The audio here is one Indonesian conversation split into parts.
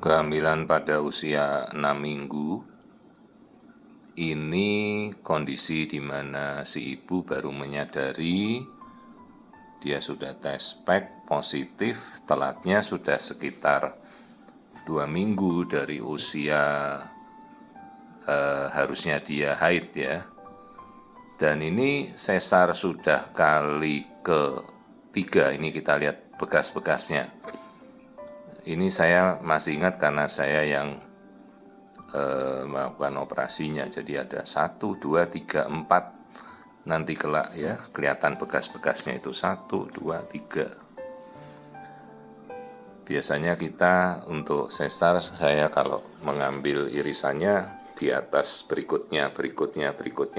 Kehamilan pada usia 6 minggu ini kondisi di mana si ibu baru menyadari dia sudah tes pack positif, telatnya sudah sekitar 2 minggu dari usia harusnya dia haid ya. Dan ini sesar sudah kali ketiga, ini kita lihat bekas-bekasnya. Ini saya masih ingat karena saya yang melakukan operasinya. Jadi ada 1, 2, 3, 4. Nanti kelak ya, kelihatan bekas-bekasnya itu 1, 2, 3. Biasanya kita untuk sesar, saya kalau mengambil irisannya di atas berikutnya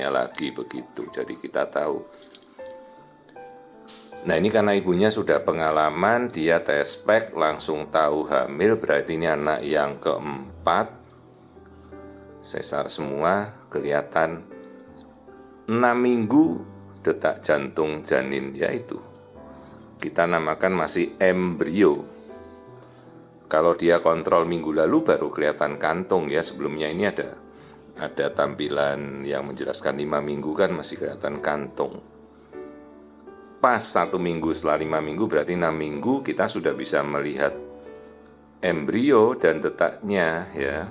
lagi begitu. Jadi kita tahu. Nah ini karena ibunya sudah pengalaman, dia tes pack langsung tahu hamil, berarti ini anak yang keempat. Sesar semua, kelihatan 6 minggu detak jantung janin, yaitu kita namakan masih embrio. Kalau dia kontrol minggu lalu baru kelihatan kantung ya. Sebelumnya ini ada tampilan yang menjelaskan 5 minggu kan masih kelihatan kantung. Pas 1 minggu setelah 5 minggu berarti 6 minggu kita sudah bisa melihat embrio dan detaknya ya.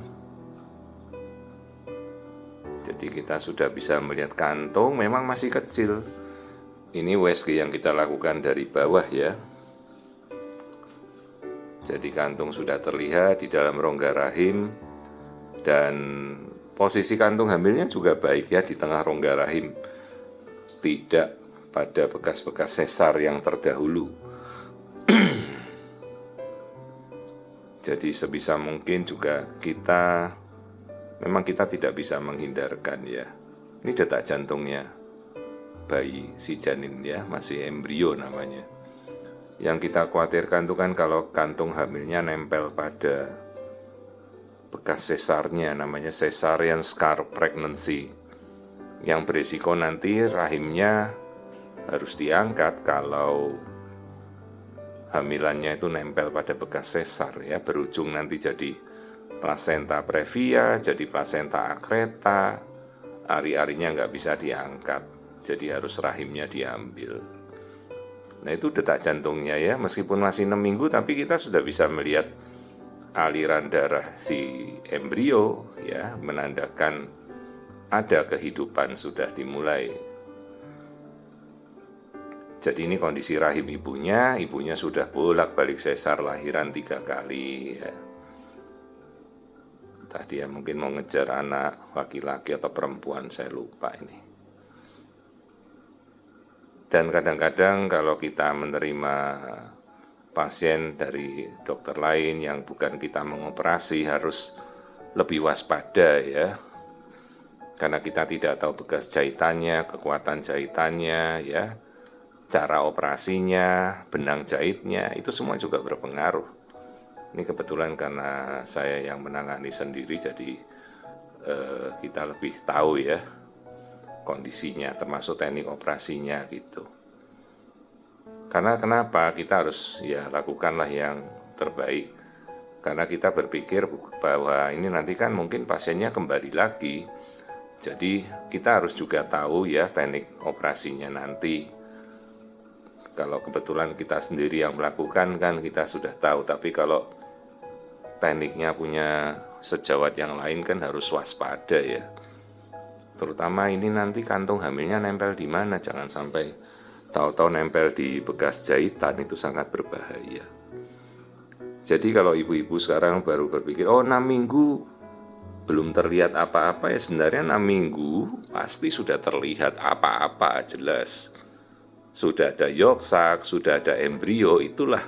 Jadi kita sudah bisa melihat kantung, memang masih kecil. Ini USG yang kita lakukan dari bawah ya. Jadi kantung sudah terlihat di dalam rongga rahim. Dan posisi kantung hamilnya juga baik ya, di tengah rongga rahim. Tidak pada bekas-bekas sesar yang terdahulu. Jadi sebisa mungkin juga memang kita tidak bisa menghindarkan ya. Ini detak jantungnya bayi si janin ya, masih embrio namanya. Yang kita khawatirkan itu kan kalau kantung hamilnya nempel pada bekas sesarnya, namanya cesarean scar pregnancy, yang berisiko nanti rahimnya harus diangkat kalau hamilannya itu nempel pada bekas sesar ya, berujung nanti jadi plasenta previa, jadi plasenta akreta, ari-arinya nggak bisa diangkat, jadi harus rahimnya diambil. Nah itu detak jantungnya ya, meskipun masih 6 minggu tapi kita sudah bisa melihat aliran darah si embrio ya, menandakan ada kehidupan sudah dimulai. Jadi ini kondisi rahim ibunya sudah bolak-balik sesar lahiran 3 kali ya. Entah dia mungkin mau ngejar anak laki-laki atau perempuan, saya lupa ini. Dan kadang-kadang kalau kita menerima pasien dari dokter lain yang bukan kita mengoperasi, harus lebih waspada ya. Karena kita tidak tahu bekas jahitannya, kekuatan jahitannya ya, cara operasinya, benang jahitnya, itu semua juga berpengaruh. Ini kebetulan karena saya yang menangani sendiri, jadi kita lebih tahu ya kondisinya, termasuk teknik operasinya gitu. Karena kenapa? Kita harus ya lakukanlah yang terbaik. Karena kita berpikir bahwa ini nanti kan mungkin pasiennya kembali lagi. Jadi kita harus juga tahu ya teknik operasinya nanti. Kalau kebetulan kita sendiri yang melakukan kan kita sudah tahu, tapi kalau tekniknya punya sejawat yang lain kan harus waspada ya. Terutama ini nanti kantung hamilnya nempel di mana, jangan sampai tahu-tahu nempel di bekas jahitan, itu sangat berbahaya. Jadi kalau ibu-ibu sekarang baru berpikir, oh 6 minggu belum terlihat apa-apa, ya sebenarnya 6 minggu pasti sudah terlihat apa-apa jelas. Sudah ada yolk sac, sudah ada embrio, itulah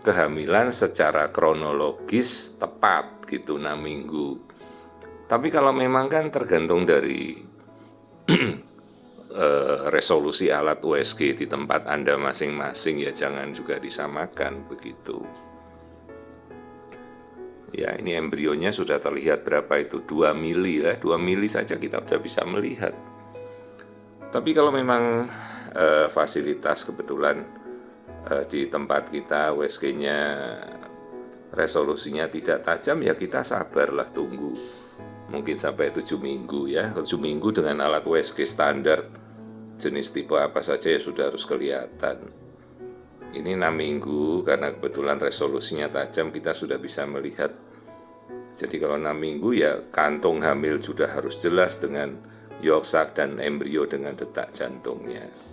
kehamilan secara kronologis tepat gitu 6 minggu. Tapi kalau memang kan tergantung dari resolusi alat USG di tempat Anda masing-masing ya, jangan juga disamakan begitu. Ya ini embrionya sudah terlihat berapa itu, 2 mili ya, 2 mili saja kita sudah bisa melihat. Tapi kalau memang fasilitas kebetulan di tempat kita USG-nya resolusinya tidak tajam, ya kita sabarlah, tunggu. Mungkin sampai 7 minggu ya. 7 minggu dengan alat USG standar, jenis tipe apa saja ya sudah harus kelihatan. Ini 6 minggu, karena kebetulan resolusinya tajam, kita sudah bisa melihat. Jadi kalau 6 minggu ya kantung hamil sudah harus jelas dengan yolk sac dan embrio dengan detak jantungnya.